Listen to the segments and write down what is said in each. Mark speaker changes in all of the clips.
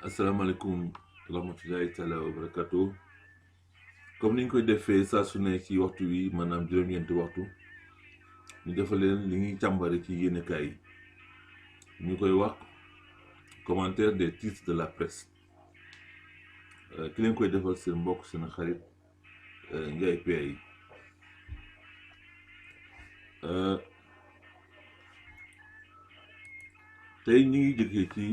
Speaker 1: asalaamaaleykum rahmatulahi taala wa barakatu comme niñ koy defee saa su ne ci waxtu wi maanaam juróom-ñeenti waxtu ñu defal leen li ñuy càmbare ci yéenekaay yi ñu koy wax commentaire des titres de la presse ki leen koy defal seen mbokk seen xarit Ndiaye PAI tey ñu ngi jëkkee ci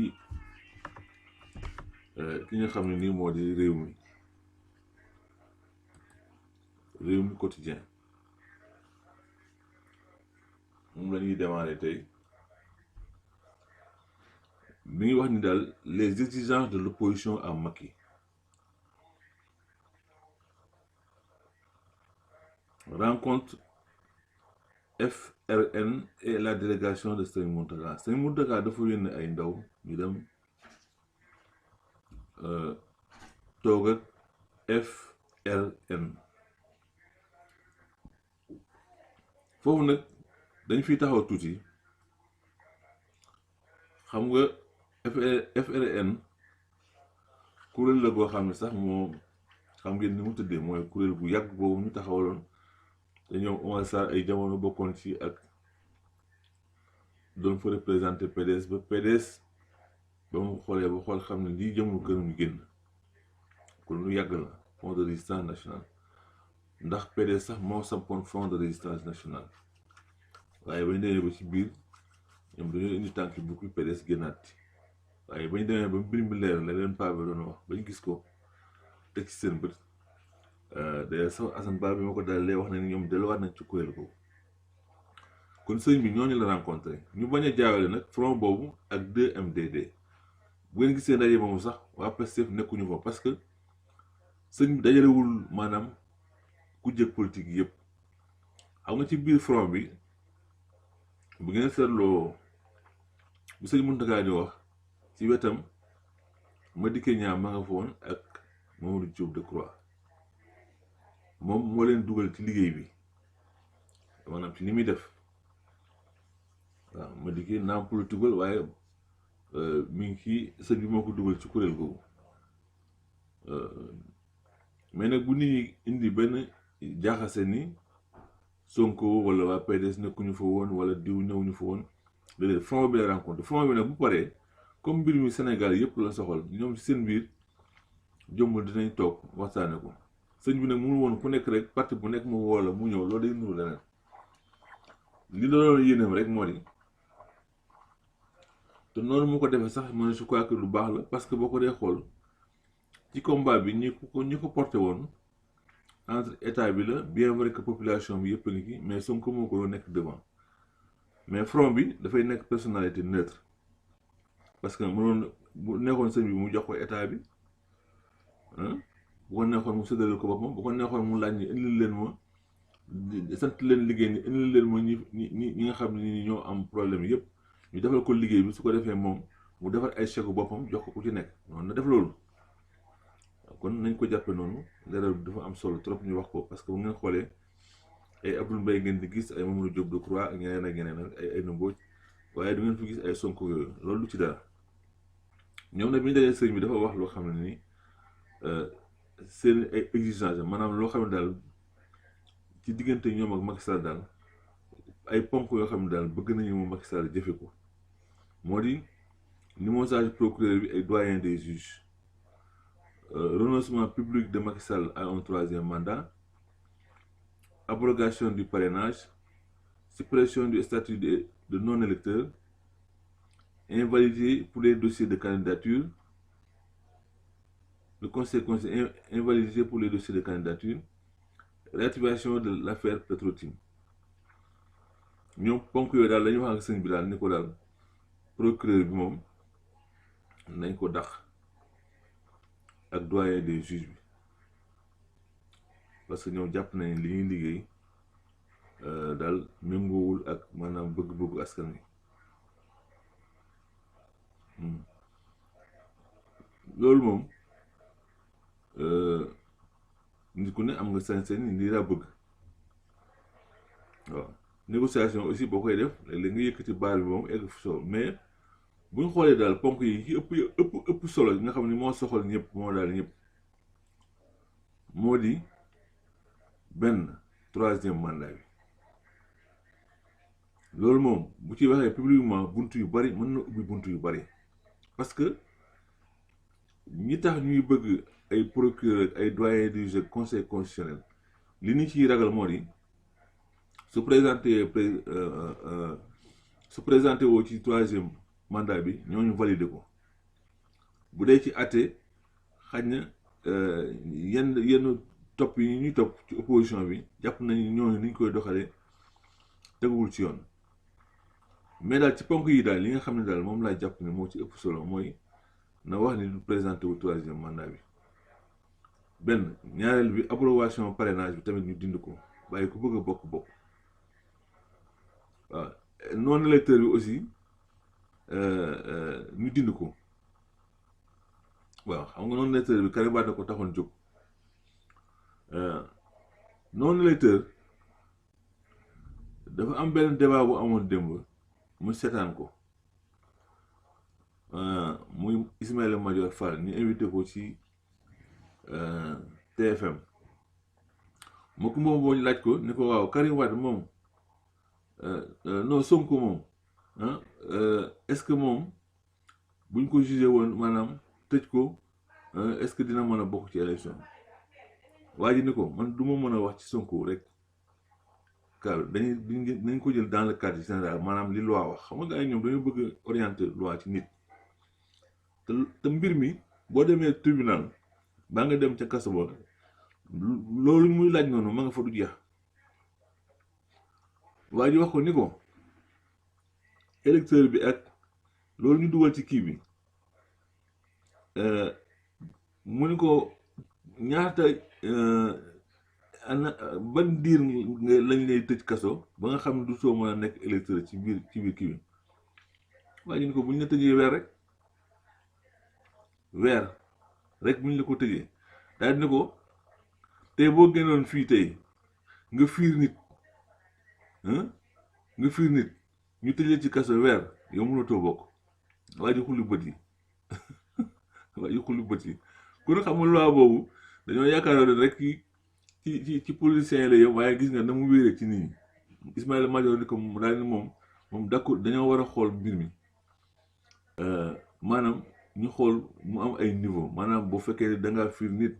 Speaker 1: ki nga xam ne nii moo di réew mi quotidien moom la ñuy démarrer tey mi ngi wax ni daal les exigences de l'opposition à Macky. Rencontre FRN et la délégation de Serigne Mountakha. Serigne Mountakha dafa yónni ay ndaw ñu dem toog ak FRN foofu nag dañ fiy taxaw tuuti xam nga FRN kuréel la goo xam ne sax moo xam ngeen ni mu tëddee mooy kuréel bu yàgg boobu ñu taxawaloon te ñoom Omar Sarr ay jamono bokkoon ci ak doon fa représenté PDS ba mu xoolee ba xool xam ne lii jëmul këram génn kon lu yàgg la Front de résistance nationale ndax PDS sax moo sampoon Front de résistance nationale waaye bañ demee ba ci biir ñoom dañoo indi tànk bu PDS génnaat waaye bañ demee ba mbir mi leer la leen paa bi doon wax bañ gis ko teg ci seen bët d'ailleurs sax Assane Ba bi ma ko dalee wax na ni ñoom delluwaat nañ ci kuréel boobu kon sëñ bi ñooñu la rencontré ñu bañ a jaawale nag front boobu ak 2MDD bu ngeen gisee ndaje moomu sax waa Pastef nekkuñu fa parce que sëñ bi dajalewul maanaam ku jëkk politique yëpp xam nga ci biir front bi bu ngeen seetloo bu sëñ Mountakha di wax ci wetam Madické Niang ma nga fa woon ak Mamadou Diop Decroix moom moo leen dugal ci liggéey bi maanaam ci li muy def waaw Madické naam politique waaye mi ngi ci sëñ bi moo ko dugal ci kuréel googu mais nag bu nit ñi indi benn jaaxase ni Sonko wala waa PDS nekkuñu fa woon wala diw ñëwuñu fa woon léeg-léeg front bi la rencontre front bi nag bu paree comme mbir mi Sénégal yëpp la soxal ñoom ci seen biir jombul dinañ toog waxtaane ko sëñ bi nag mu woon ku nekk rek parti bu nekk mu woo la mu ñëw loolu day nuru leneen li loolu yéeneem rek moo di te noonu mu ko defee sax man je crois que lu baax la parce que boo ko dee xool ci combat bi ñi ko porté woon entre état bi la bien vrai que population bi yëpp a ngi ci mais Sonko moo ko doon nekk devant mais front bi dafay nekk personnalité neutre parce que mënoon bu nekkoon sëñ bi mu jox ko état bi bu ko neexoon mu séddale ko boppam bu ko neexoon mu laaj ni indil leen ma sant leen liggéey ni indil leen ma ñi nga xam ne ni ñoo am problème yëpp ñu defal ko liggéey bi su ko defee moom mu defar ay chèque boppam jox ko ku ci nekk noonu na def loolu kon nañ ko jàppe noonu leeral bi dafa am solo trop ñu wax ko parce que bu ngeen xoolee ay Abdoul Mbaye ngeen di gis ay Mamadou Diop Decroix ak ñeneen ak ñeneen ak ay Mbodj waaye du ngeen fi gis ay Sonko yooyu loolu lu ci dara ñoom nag bi ñu dajee sëriñ bi dafa wax loo xam ne ni seen ay exigence maanaam loo xam ne daal ci diggante ñoom ak Macky Sall daal ay ponk yoo xam ne daal bëgg nañu moom Macky Sall jëfe ko moo di limogeage procureur bi ay doyen des juges renoncement public de Macky Sall à un 3e mandat, abrogation du parrainage, suppression du statut de non-électeur, invalidité pour les dossiers de candidature, le conseil invalidité pour les dossiers de candidature, réactivation de l'affaire Petro-Tim. ñoom ponk yooyu daal la ñu wax ak sëñ bi daal ni ko daal procureur bi moom nañ ko dàq ak doyen des juges bi parce que ñoom jàpp nañ li ñuy liggéey daal méngoowul ak maanaam bëgg-bëggu askan wi loolu moom nit ku ne am nga sañ-sañ ni lii laa bëgg waaw négociation aussi boo koy def léeg-léeg nga yëkkati baal bi moom egg fu soow mais bu ñu xoolee daal ponk yi ci ëpp solo nga xam ne moo soxal ñëpp moo daal ñëpp moo di benn troisième mandat bi loolu moom bu ci waxee publiquement buntu yu bari mën na ubbi buntu yu bari parce que ñi tax ñuy bëgg ay procureur ay doyen du juge conseil constitutionnel li ñu ciy ragal moo di su présenté woo ci troisième mandat bi ñooñu validé ko bu dee ci àtte xaj na yenn topp yi ñuy topp ci opposition bi jàpp nañu ñooñu ni ñu koy doxalee teguwul ci yoon mais daal ci ponk yi daal li nga xam ne daal moom laa jàpp ne moo ci ëpp solo mooy na wax ni du présenté wu troisième mandat bi benn ñaareel bi approbation parrainage bi tamit ñu dind ko bàyyi ku bëgg a bokk waaw non électeur bi aussi ñu dind ko waaw xam nga non électeur bi Karim Wade na ko taxoon jóg non électeur dafa am benn débat bu amoon démb mu seetaan ko muy Ismaïla Madior Fall ñu invité ko ci TFM moo ko moom boo ñu laaj ko ni ko waaw Karim Wade moom non Sonko moom est-ce que moom buñ ko jugé woon maanaam tëj ko est-ce que dina mën a bokk ci élection waa ji ni ko man du ma mën a wax ci Sonko rek car dañ ko jël dans le cadre général maanaam li loi wax xam nga gars yi ñoom dañoo bëgg orienter loi ci nit te mbir mi boo demee tribunal baa nga dem ca kaso ba loolu muy laaj noonu ma nga fa du jeex waa ji wax ko ni ko électeur bi ak loolu ñu dugal ci kii bi mu ni ko ñaata ban diir lañ lay tëj kaso ba nga xam ne du soo mën a nekk électeur ci biir kii bi waa ji ni ko bu ñu la tëjee weer rek bu ñu la ko tëjee daal ni ko tey boo génnoon fii tey nga fiir nit ñu tëjee ci kaso weer yow mënatoo bokk waa ji xulli bët yi ku ne xamul loi boobu dañoo yaakaaroon rek ci politiciens yi la yow waaye gis nga na mu wéeree ci nit ñi Ismaïla Madior ni ko daal ni moom d'accord dañoo war a xool mbir mi maanaam ñu xool mu am ay niveau maanaam boo fekkee da ngaa fiir nit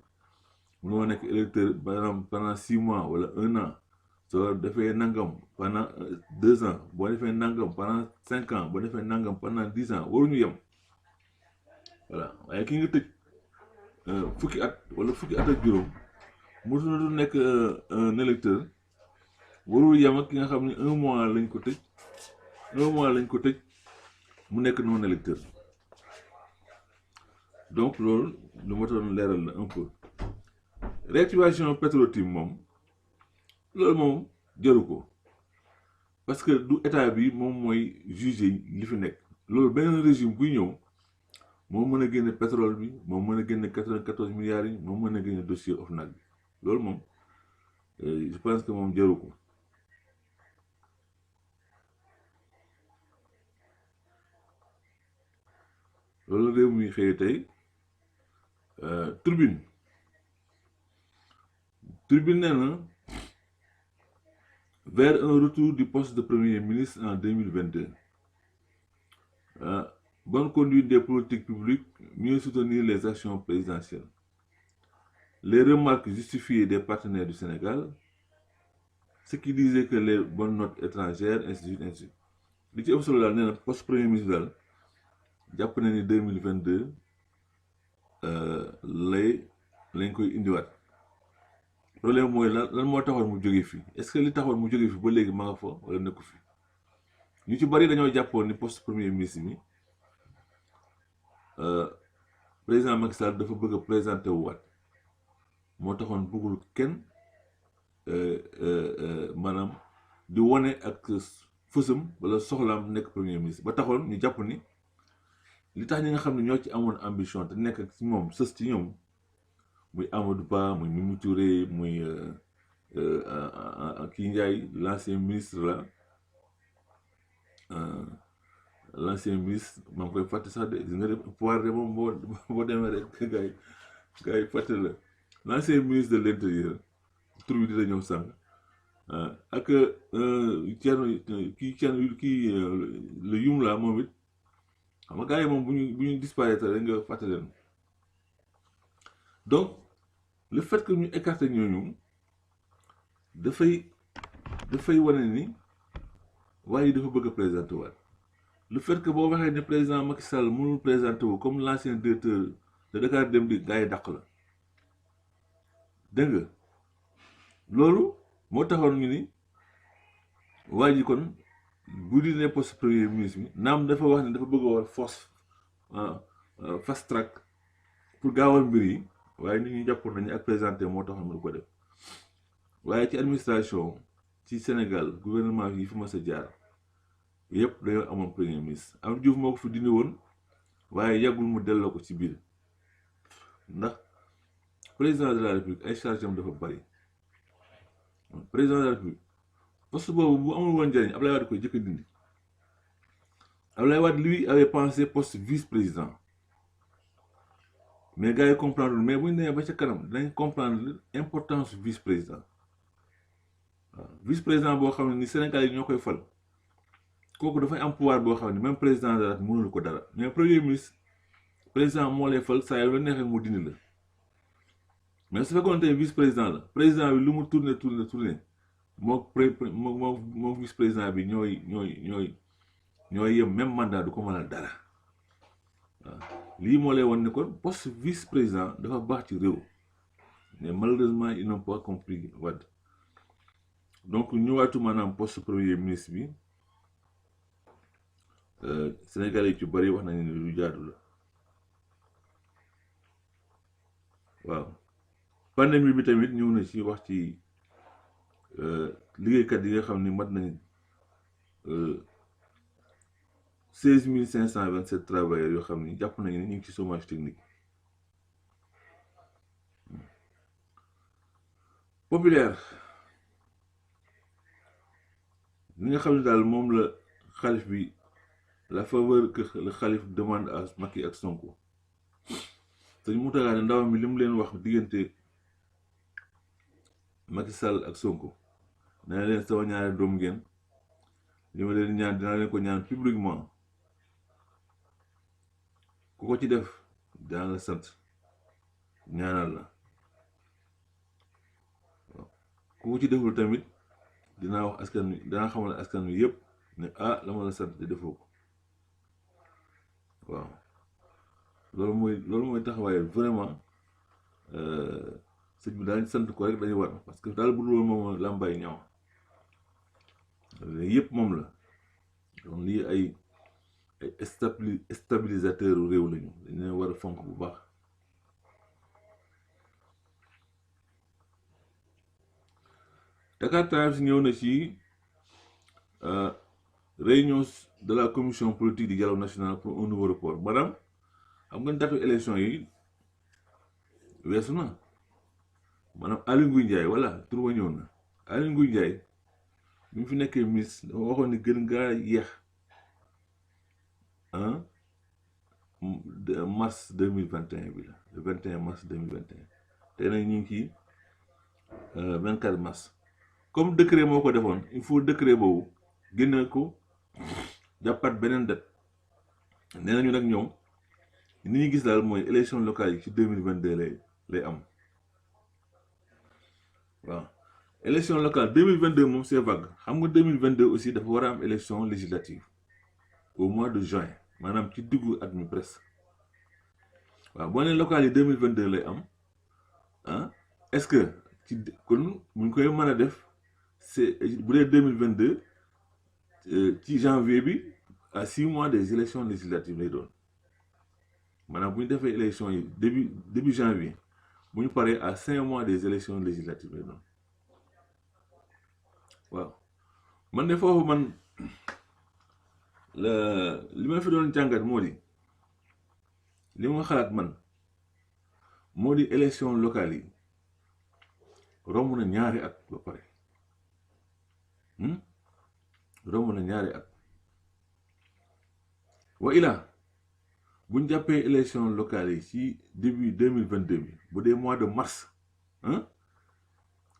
Speaker 1: mënoo nekk électeur maanaam pendant 6 mois wala 1 an soo defee nangam pendant 2 ans boo defee nangam pendant 5 ans boo defee nangam pendant 10 ans waruñu yem voilà waaye ki nga tëj fukki at wala fukki at ak juróom mosul du nekk un électeur warul yem ak ki nga xam ne 1 mois lañ ko tëj mu nekk non électeur donc loolu lu ma doon leeral la un peu réactivation Petro-Tim moom loolu moom jaru ko parce que du état bi moom mooy juger li fi nekk loolu beneen régime buy ñëw moo mën a génne pétrole bi moo mën a génne 94 milliards yi moo mën a génne dossier OFNAC bi loolu moom je pense que moom jaru ko loolu réew mi xëy tey Tribune nee na vers un retour du poste de Premier ministre en 2022. Bonne conduite des politiques publiques, mieux soutenir les actions présidentielles. Les remarques justifiées des partenaires du Sénégal, ce qui disait que les bonnes notes étrangères, ainsi de suite. Li ci ëpp solo daal nee na poste Premier ministre daal jàpp na ni 2022 lañ koy indiwaat. problème mooy lan moo taxoon mu jóge fi est-ce que li taxoon mu jóge fi ba léegi ma nga fa wala nekku fi ñu ci bari dañoo jàppoon ni poste premier ministre bi président Macky Sall dafa bëgg a présenté wu waat moo taxoon bëggul kenn maanaam di wone ak fësam wala soxlaam nekk premier ministre ba taxoon ñu jàpp ni li tax ñi nga xam ne ñoo ci amoon ambition te nekk ak ci moom sës ci ñoom muy Amadou Ba muy Mimi Touré muy kii Ndiaye l'ancien ministre là l'ancien ministre maa ngi koy fàtte sax de gis nga def pouvoir de moom boo demee rek gars yi fàtte la l'ancien ministre de l'intérieur tur bi dina ñëw sànq ak Thierno kii le yum la moom it xam nga gars yi moom bu ñu disparaître rek nga fàtte leen donc le fait que ñu écarté ñooñu dafay wane ni waaye dafa bëgg a présenté waat le fait que boo waxee ne président Macky Sall mënul présenté wu comme l'ancien directeur de Dakar Dem Dikk gars yi dàq la dégg nga loolu moo taxoon ñu ni waa ji kon bu di ne poste premier ministre bi naam dafa wax ne dafa bëgg a war fast track pour gaawal mbir yi waaye nit ñi jàppoon nañu ak présenté moo taxoon mu ko def waaye ci administration ci Sénégal gouvernement yi fi mas a jaar yëpp dañoo amoon premier ministre am Diouf moo ko fi dindi woon waaye yàggul mu delloo ko ci biir ndax président de la république ay charge am dafa bari président de la république poste boobu bu amul woon njëriñ Abdoulaye Wade koy jëkk a dindi Abdoulaye Wade lui avait pensé poste vice-président mais gars yi comprendre mais bu ñu nee ba ca kanam dinañ comprendre importance vice-président waaw vice-président boo xam ne ni Sénégal yi ñoo koy fal kooku dafay am pouvoir boo xam ne même président de la mënul ko dara mais premier ministre président moo lay fal saa yu la neexee mu dindi la mais su fekkoon tey vice-président la président bi lu mu tourné moo vice-président bi ñooy yem même mandat du ko mënal dara waaw lii moo lay wan ne kon poste vice-président dafa baax ci réew mais malheureusement ils n'ont pas compris Wade donc ñëwaatu maanaam poste premier ministre bi Sénégalais yi ci bari wax nañu ne lu jaadu la waaw pandémie bi tamit ñëw na ci wax ci liggéeykat yi nga xam ni mat nañ 16 527 travailleurs yoo xam ni jàpp nañu ne ñu ngi ci chômage technique populaire li nga xam ne daal moom la xalif bi la faveur que le xalif demande à Macky ak Sonko te mu tagaa ne ndawam bi li mu leen wax diggante Macky Sall ak Sonko nee leen sama ñaari doom ngeen li ma leen ñaan dinaa leen ko ñaan publiquement ku ko ci def dinaa la sant ñaanal la ku ko ci deful tamit dinaa wax askan wi dinaa xamal askan wi yëpp ne la ma la sant di defoo ko waaw loolu mooy taxawaay vraiment sëñ bi daañu sant ko rek dañuy war parce que daal bu dul moom làmbaay ñaaw yëpp moom la donc lii ay stabilisateur réew lañu dañ leen war a fonk bu baax Dakar Times ñëw na ci réunion de la commission politique du dialogue national pour un nouveau report maanaam xam nga datu élection yi weesu na maanaam Aly Ngouille Ndiaye voilà tur wa ñëw na Aly Ngouille Ndiaye bi mu fi nekkee ministre dafa waxoon ni gën ngaa yéex mars 2021 bi la le 21 mars 2021 tey nag ñu ngi ci 24 mars comme décret moo ko defoon il faut décret boobu génne ko jàppaat beneen date nee nañu nag ñoom ni ñu gis daal mooy élection locale yi ci 2022 lay am waaw élection locale 2022 moom c'est vague xam nga 2022 aussi dafa war a am élection législative au mois de juin maanaam ci diggu at mi presque waaw boo nee locale yi 2022 lay am est-ce que ci kon mu ngi koy mën a def c'est bu dee 2022 ci janvier bi à 6 mois des élections législatives lay doon maanaam bu ñu defee élection yi début janvier bu ñu paree à 5 mois des élections législatives lay doon waaw man de foofu man li ma fi doon jàngat moo di li ma xalaat man moo di élection locale yi romb na ñaari at ba pare romb na ñaari at wa ilaa buñ jàppee élection locale yi ci début 2022 bi bu dee mois de mars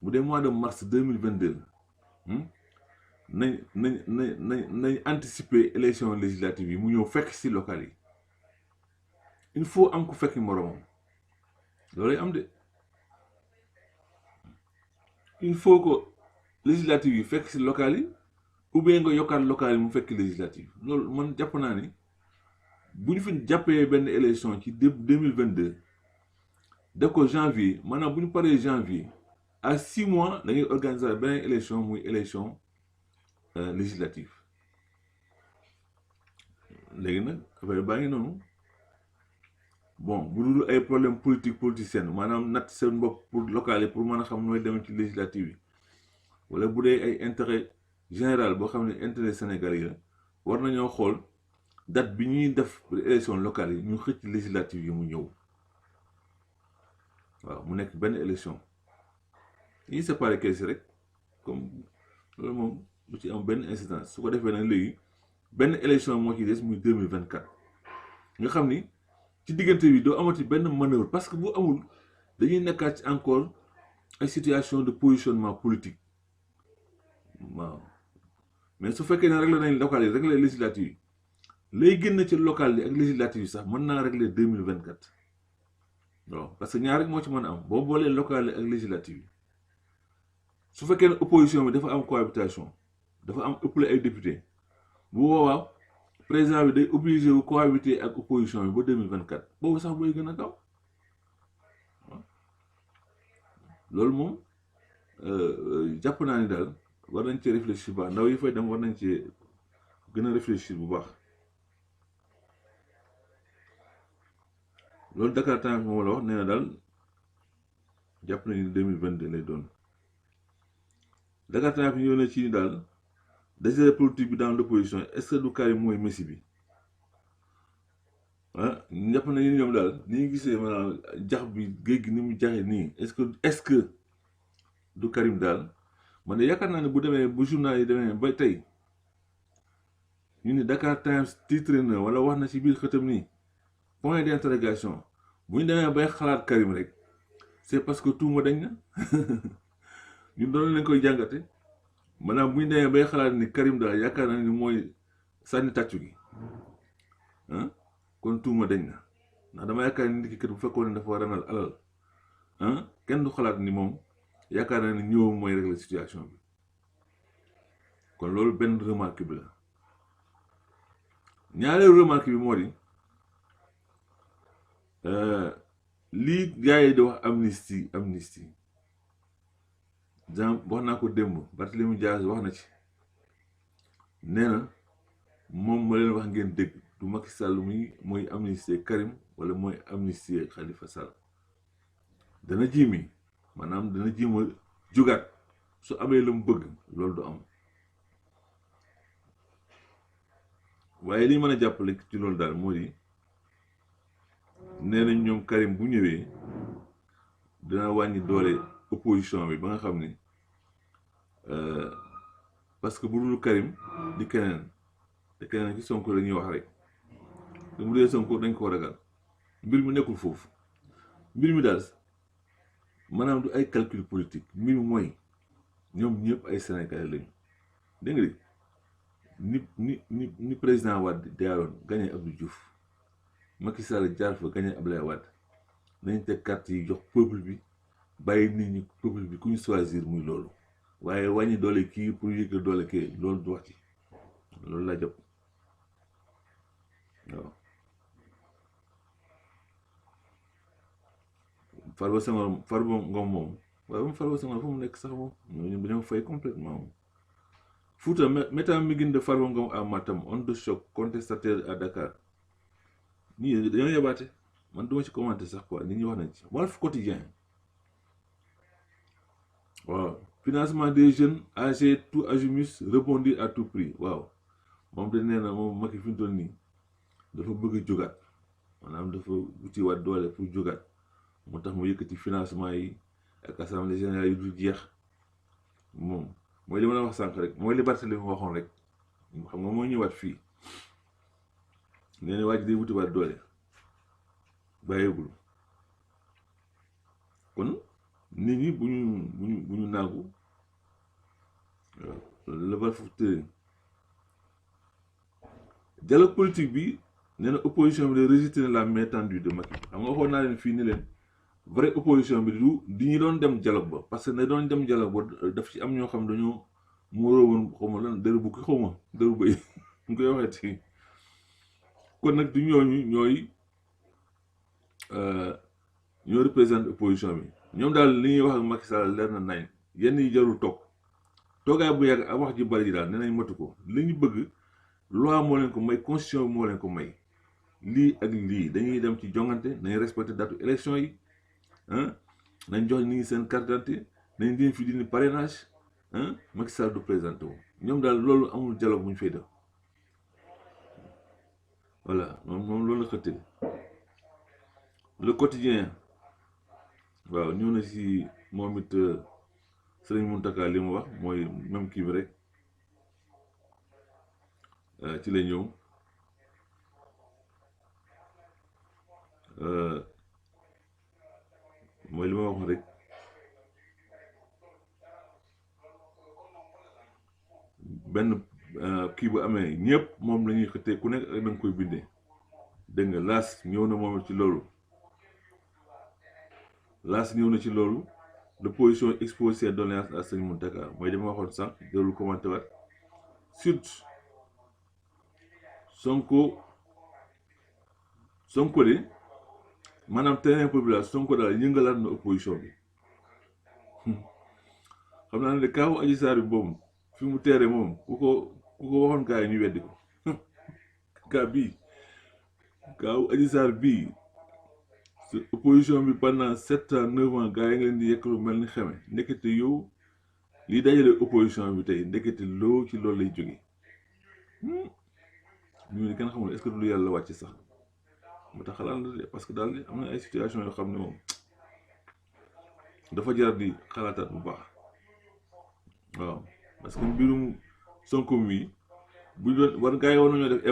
Speaker 1: bu dee mois de mars 2022 nañ anticiper élection législative yi mu ñëw fekk ci locale yi il faut am ku fekki moromam loolay am de il faut que législative yi fekk ci locale yi ou bien nga yokkaat locale yi mu fekk législative loolu man jàpp naa ni bu ñu fi jàppee benn élection ci 2022 def ko janvier maanaam bu ñu paree janvier à 6 mois da ngay organiser benn élection muy élection législative léegi nag affaire baa ngi noonu bon bu dul ay problème politicien maanaam natt seen bopp pour local yi pour mën a xam nooy demee ci législative yi wala bu dee ay intérêt général boo xam ne intérêt Sénégal yi la war nañoo xool date bi ñuy def élection locale yi ñu xëcc législative yi mu ñëw waaw mu nekk benn élection yi séparé kees rek comme loolu moom du ci am benn incidence su ko defee nag léegi benn élection moo ci des muy 2024 nga xam ni ci diggante bi doo amati benn manœuvre parce que bu amul dañuy nekkaat ci encore ay situation de positionnement politique waaw mais su fekkee ne réglé nañ local yi réglé législative yi lay génn ci local yi ak législative yi sax mën naa régler 2024 waaw parce que ñaar rek moo ci mën a am boo boolee local yi ak législative yi su fekkee ne opposition bi dafa am cohabitation dafa am ëppale ay député bu boobaa président bi day obligé wu cohabiter ak opposition bi ba 2024 boobu sax booy gën a gaaw loolu moom jàpp naa ni daal war nañ ci réfléchir bu baax ndaw yi fay dem war nañ ci gën a réfléchir bu baax loolu Dakar Times moom la wax nee na daal jàpp nañu 2022 lay doon Dakar Times ñëw na ci ni daal désert politique bi dans l'opposition est-ce que du Karim mooy Messi bi jàpp nañu ñoom daal ni ñu gisee maanaam jax bi géej gi ni mu jaxee nii est-ce que du Karim daal man de yaakaar naa ne bu demee bu journal yi demee ba tey ñu ni Dakar Times titré na wala wax na ci biir xëtam nii point d'interrogation bu ñu demee bay xalaat Karim rek c'est parce que tuuma dañ na ñun doon lañ koy jàngate maanaam bu ñu demee bay xalaat ni Karim daal yaakaar naa ni mooy sànni tàccu gi kon tuuma dañ na ndax dama yaakaar ni nit ki kat bu fekkoon ne dafa war a ranal alal kenn du xalaat ni moom yaakaar naa ni ñëwam mooy régler situation bi kon loolu benn remarque bi la ñaareelu remarque bi moo di lii gars yi di wax amnistie genre wax naa ko démb Barthélémy Dias wax na ci nee na moom ma leen wax ngeen dégg du Macky Sall mooy amnistie Karim wala mooy amnistie Khalifa Sall dana jiimi maanaam dana jiima jugaat su amee lu mu bëgg loolu du am waaye li mën a jàppale ci loolu daal moo di nee nañ ñoom Karim bu ñëwee dina wàññi doole opposition bi ba nga xam ni parce que bu dul Karim di keneen te keneen ci Sonko la ñuy wax rek te mu dee Sonko dañ koo ragal mbir mi nekkul foofu mbir mi daal maanaam du ay calcul politique mbir mi mooy ñoom ñëpp ay Sénégalais lañu dégg nga ni président Wade jaaroon gagné Abdou Diouf Macky Sall jaar fa gagné Abdoulaye Wade nañ teg carte yi jox peuple bi bàyyi nit ñi peuple bi ku ñu choisir muy loolu waaye wàññi doole kii pour yëgal doole kii loolu du wax ci loolu laa jàpp waaw. Farba Ngom moom waaye moom Farba Senghor fa mu nekk sax moom ñooñu dañoo fay complètement moom. Fouta métamigine de Farba Ngom à Matam onde de choc contestataire à Dakar ñii dañoo yabaate man duma ci commenter sax quoi nit ñi wax nañ ci Walf Quotidien waaw financement des jeunes âgés tout azimuts rebondir à tout prix waaw moom de nee na moom Macky fi mu toll nii dafa bëgg a jógaat maanaam dafa wuti waat doole pour jógaat moo tax mu yëkkati financement yi ak assemblée générale yi du jeex moom mooy li ma la wax sànq rek mooy li Barthélémy waxoon rek xam nga mooy ñëwaat fii nee na waa ji day wutiwaat doole bàyyeegul kon nit ñi bu ñu naagu la bal foofu tëre dialogue politique bi nee na opposition bi de rejeté la main tendue de Macky xam nga waxoon naa leen fii ni leen vraie opposition bi di ñu doon dem dialogue ba parce que ne doon dem dialogue ba daf ci am ñoo xam dañoo muuroo woon xaw ma lan dëru bukki xaw ma dëru bëy ñu koy waxee kon nag du ñooñu ñoo représente opposition bi ñoom daal li ñuy wax ak Macky Sall leer na nañ yenn yi jarul toogaay bu yàgg ak wax ji bari ji daal nee nañ matu ko li ñu bëgg loi moo leen ko may constitution bi moo leen ko may lii ak lii dañuy dem ci jongante nañ respecté datu élection yi nañ jox nit ñi seen carte d'identité nañ leen fi dindi parrainage Macky Sall du présenté wu ñoom daal loolu amul dialogue bu ñu fay def voilà moom loolu la xëttee le quotidien waaw ñëw na si moom it Sëriñ Mountakha li mu wax mooy même kii bi rek ci la ñëw mooy li ma wax rek benn kii bu amee ñëpp moom la ñuy xëttee ku nekk ak da nga koy bindee dégg nga laas ñëw na moom ci loolu l'opposition expose ses doléances à Serigne Mountakha mooy dama waxoon sànq jarul commenté waat surtout Sonko de maanaam terrain populaire Sonko daal yëngalaat na opposition bi xam naa ne de kaawu Adji Sarr bi boobu fi mu teere moom ku ko waxoon gaa yi ñu weddi ko kaawu Adji Sarr bii opposition bi pendant 7 ans 9 ans gaa yi nga leen di yekk lu mel ni xeme ndekete yow lii dajale opposition bi tey ndekete loo ci loolu lay jóge ñu ne kenn xamul est-ce que du yàlla wàcc sax moo tax xalaat na de parce que daal am na ay situation yoo xam ne moom dafa jar di xalaataat bu baax waaw parce que mbirum Sonko mi bu doon war gaa yi war nañoo def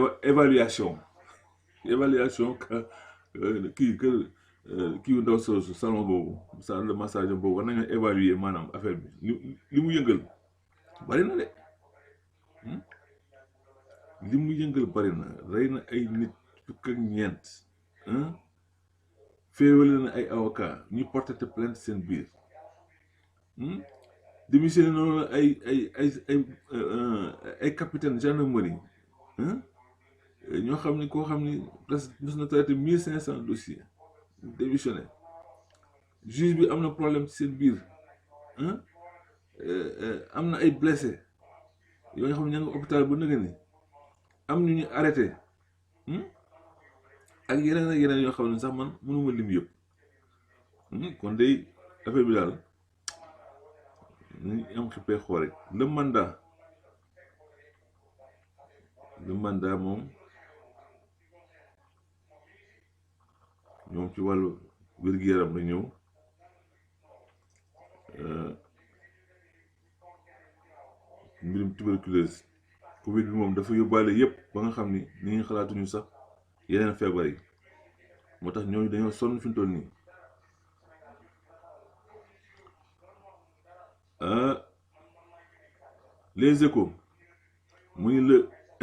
Speaker 1: évaluation kii ndaw soosu salon boobu salle de massage boobu war nañoo évaluer maanaam affaire bi li mu yëngal bari na de li mu yëngal bari na rey na ay nit fukk ak ñeent féewale na ay avocat ñu porté plainte seen biir démissionné noonu ay capitaine gendarmerie ñoo xam ni koo xam ni presque mos na traité 1500 dossiers démissionné juge bi am na problème ci seen biir am na ay blessé yoo nga xam ne ña nga hôpital ba nëgë ni am ñu arrêté ak yeneen yoo xam ne sax man mënuma lim yëpp kon day affaire bi daal nañu am xippee xool rek le mandat moom ñoom ci wàllu wér-gu-yaram la ñëw mbirum tuberculose Covid bi moom dafa yóbbaale yëpp ba nga xam ni ni ñu xalaatuñu sax yeneen feebar yi moo tax ñooñu dañoo sonn fi mu toll nii les Échos mu ngi le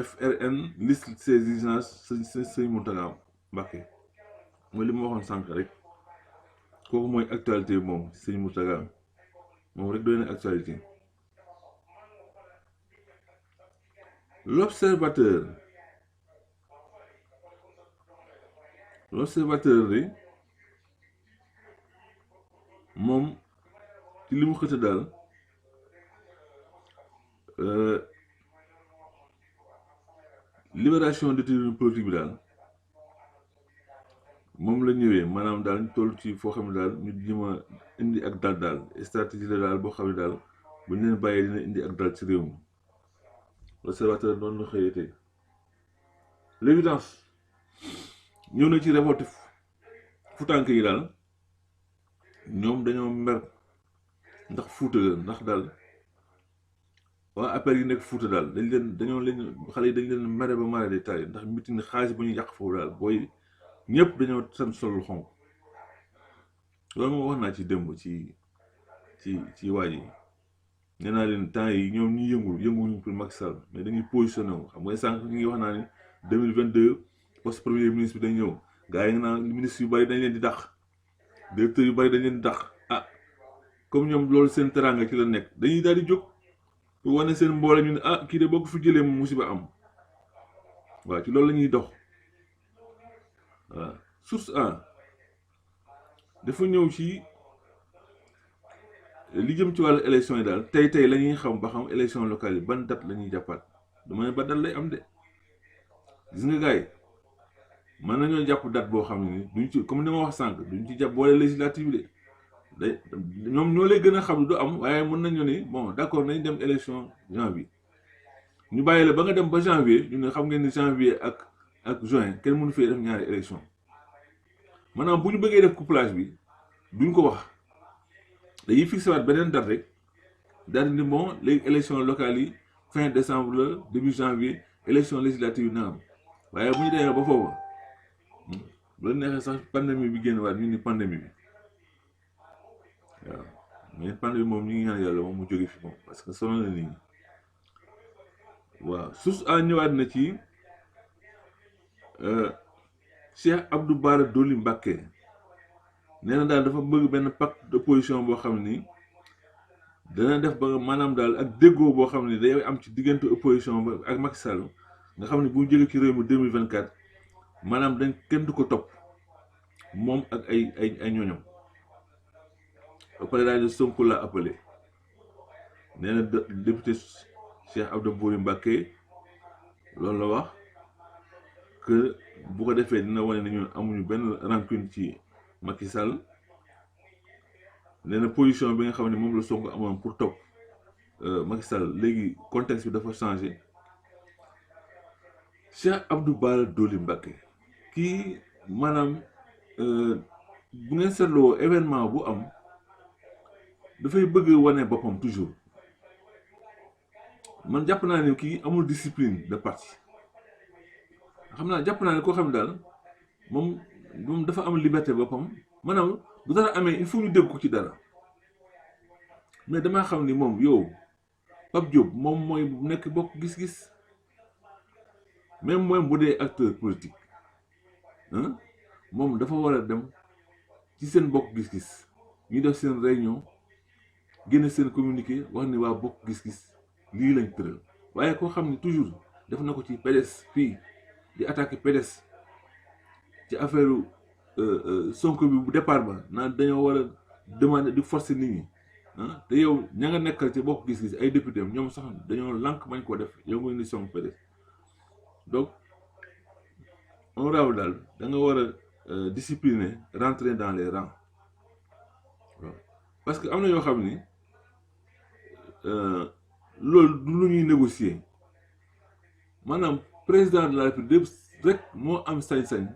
Speaker 1: FRN liste ses exigences Serigne Mountakha Mbacké mooy li ma waxoon sànq rek kooku mooy actualité moom Serigne Mountakha moom rek doy na actualité. L'observateur bi moom ci li mu xëte daal libération détenus politique bi daal moom la ñëwee maanaam daal ñu toll ci foo xam ne daal ñu jima indi ak dal daal stratégie la daal boo xam ne daal bu ñu leen bàyyee dina indi ak dal ci réew mi. L'observateur noonu la xëyee tey l'évidence ñëw na ci révolte futanke yi daal ñoom dañoo mer ndax Fuuta la ndax daal waa affaire yi nekk Fuuta daal dañoo leen xale yi dañ leen mere ba mare de taay ndax mitin xaalis bu ñu yàq foofu daal booy ñëpp dañoo seen solul xonk loolu moom wax naa ci démb ci waa ji nee naa leen temps yi ñoom ñi yënguñu pour Macky Sall mais dañuy positionné wu xam nga sànq ñu ngi wax naa ni 2022 poste premier ministre bi dañ ñëw gars yi nga naan ministre yu bari dañ leen di dàq directeur yu bari dañ leen di dàq comme ñoom loolu seen teraanga ci la nekk dañuy daal di jóg wane seen mboole ñu ne kii de boo ko fi jëlee mu musiba am waaw ci loolu la ñuy dox waaw source dafa ñëw ci li jëm ci wàllu élection yi daal tey la ñuy xam ba xam élection locale yi ban date la ñuy jàppaat dama ne ba date lay am de gis nga gars yi mën nañoo jàpp date boo xam ne duñ ci comme ni ma wax sànq duñ ci jàpp boole législative de ñoom ñoo lay gën a xam du am waaye mën nañu ni bon d'accord nañ dem élection janvier ñu bàyyi la ba nga dem ba janvier ñu ne xam ngeen ni janvier ak juin kenn mënu fee def ñaari élection maanaam bu ñu bëggee def couplage bi duñ ko wax dañuy fixé waat beneen date rek daal ni bon léegi élection locale yi fin décembre la début janvier élection législative na am waaye bu ñu demee ba foofu bu la neexee sax pandémie bi génn waat ñu ni pandémie bi waaw mais pandémie moom ñu ngi ñaan yàlla moom mu jóge fi moom parce que sonal na nit ñi waaw source a ñëwaat na ci Cheikh Abdou Bara Dolly Mbacké nee na daal dafa bëgg benn pacte d'opposition boo xam ni dana def ba maanaam daal ak déggoo boo xam ni day am ci diggante opposition ba ak Macky Sall nga xam ne bu jóge ci réew mi 2024 maanaam dañ kenn du ko topp moom ak ay ñooñam ba pare daal di Sonko la appelé nee na député Cheikh Abdou Bara Mbacké loolu la wax que bu ko defee dina wane ne ñun amuñu benn rancune ci Macky Sall nee na position bi nga xam ne moom la Sonko amoon pour topp Macky Sall léegi contexte bi dafa changé Cheikh Abdou Bara Dolly Mbacké kii maanaam bu ngeen seetloo événement bu am dafay bëgg wane boppam toujours man jàpp naa ne kii amul discipline de parti xam naa jàpp naa ne koo xam ne daal moom dafa am liberté boppam maanaam bu dara amee il faut ñu dégg ko ci dara mais damaa xam ni moom yow Pape Diop moom mooy nekk bokk gis-gis même mooy bu dee acteur politique moom dafa war a dem ci seen bokk gis-gis ñu def seen réunion génne seen communiqué wax ni waa bokk gis-gis lii lañ tëral waaye koo xam ne toujours def na ko ci PDS fii di attaquer PDS ci affaire Sonko bi bu départ ba naan dañoo war a demander di forcer nit ñi te yow ña nga nekkal ci bokk gis-gis ay député ñoom sax dañoo lànk mañ ko def yow nga ni Sonko PDS donc honorable daal da nga war a discipliner rentrer dans les rangs waaw parce que am na yoo xam ni loolu du lu ñuy négocier maanaam président de la République rek moo am sañ-sañ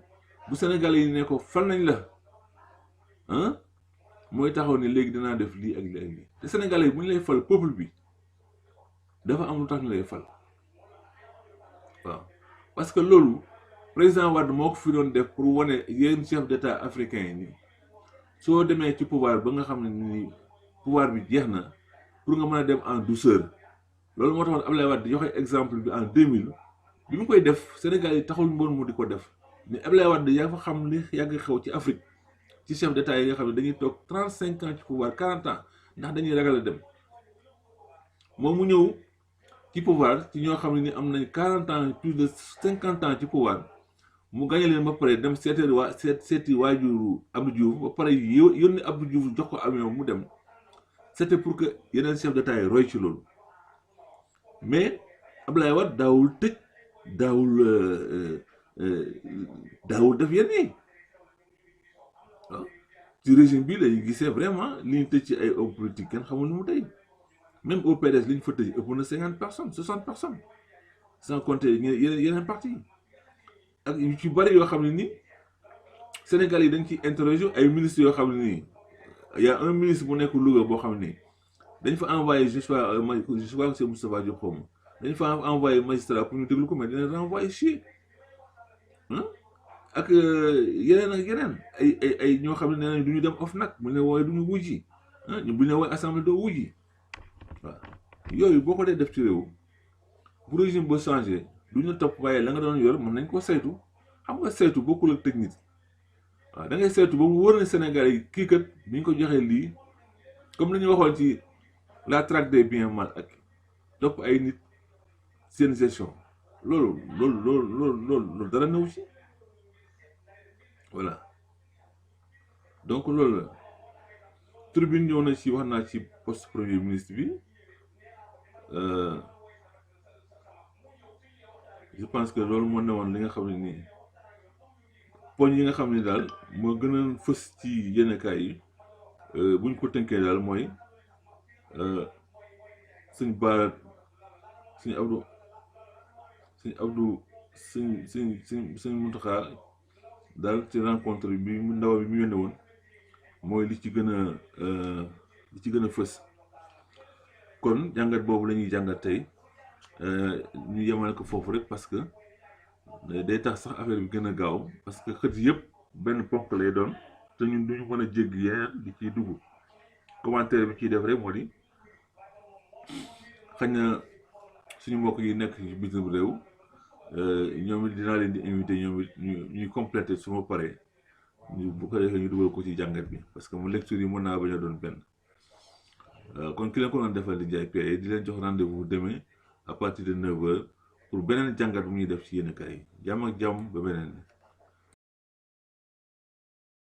Speaker 1: bu Sénégalais yi ne ko fal nañ la mooy taxaw ni léegi dinaa def lii ak lii ak lii te Sénégalais yi bu ñu lay fal peuple bi dafa am lu tax ñu lay fal waaw parce que loolu président Wade moo ko fi doon def pour wane yenn chef d'état africain yi nii soo demee ci pouvoir ba nga xam ne ni pouvoir bi jeex na pour nga mën a dem en douceur loolu moo taxoon Abdoulaye Wade di joxe exemple bi en 2000 bi mu koy def Sénégal yi taxul mboon mu di ko def mais Abdoulaye Wade yaa fa xam li yàgg xew ci Afrique ci chef d'état yi nga xam ne dañuy toog 35 ans ci pouvoir 40 ans ndax dañuy ragal a dem moom mu ñëw ci pouvoir ci ñoo xam ne ni am nañ 40 ans plus de 50 ans ci pouvoir mu gagné leen ba pare dem seeti waajuru Abdou Diouf ba pare yónni Abdou Diouf jox ko avion mu dem c'était pour que yeneen chef d'état yi roy ci loolu mais Abdoulaye Wade daawul tëj daawul def yenn yi waaw ci régime bi lañu gisee vraiment li ñu tëj ci ay hommes politiques kenn xamul nu mu tey même au PDS li ñu fa tëj ëpp na 50 personnes 60 personnes sans compter yeneen parti ak yu ci bari yoo xam ne ni Sénégal yi dañ ciy interroger ay ministres yoo xam ne nii y a un ministre bu nekk Louga boo xam ne dañ fa envoyé je crois que c'est Moustapha Diop xaw ma dañ fa envoyé magistrat pour ñu déglu ko mais dina renvoyé chier ak yeneen ak yeneen ay ñoo xam ne nee nañ du ñu dem OFNAC bu ñu leen wooyee du ñu wujji ñu bu ñu leen wooyee assemblée doo wujji waaw yooyu boo ko dee def ci réew bu régime ba changé du ñu topp waaye la nga doon yor mën nañ ko saytu xam nga saytu bokkul ak technique waaw da ngay saytu ba mu wër ne Sénégal yi kii kat bi ñu ko joxee lii comme li ñu waxoon ci la traque des biens mal acquis topp ay nit seen gestion loolu dara newu ci voilà donc loolu la tribune ñëw na ci wax naa ci poste premier ministre bi je pense que loolu moo newoon li nga xam ne nii poñ yi nga xam ne daal moo gën a fës ci yenn kaay yi buñ ko tënkee daal mooy sëñ Bara sëñ Abdou sëñ Mountakha daal ci rencontre bi mu ndaw bi mu yónnee woon mooy li ci gën a fës kon jàngat boobu la ñuy jàngat tey ñu yemale ko foofu rek parce que day tax sax affaire bi gën a gaaw parce que xët yëpp benn ponk lay doon te ñun duñu mën a jéggi yeneen di ciy dugg commentaire bi ciy def rek moo di xañ na suñu mbokk yi nekk ci bitim réew ñoom it dinaa leen di invité ñoom it ñuy complété su ma paree bu ko defee ñu dugal ko ci jàngat bi parce que mu lecture yi mën naa bañ a doon benn kon ki leen ko doon defal di Ndiaye PA di leen jox rendez-vous demain à partir de 9h pour beneen jàngat bu ñuy def ci yenn kaay yi jàmm ak jàmm ba beneen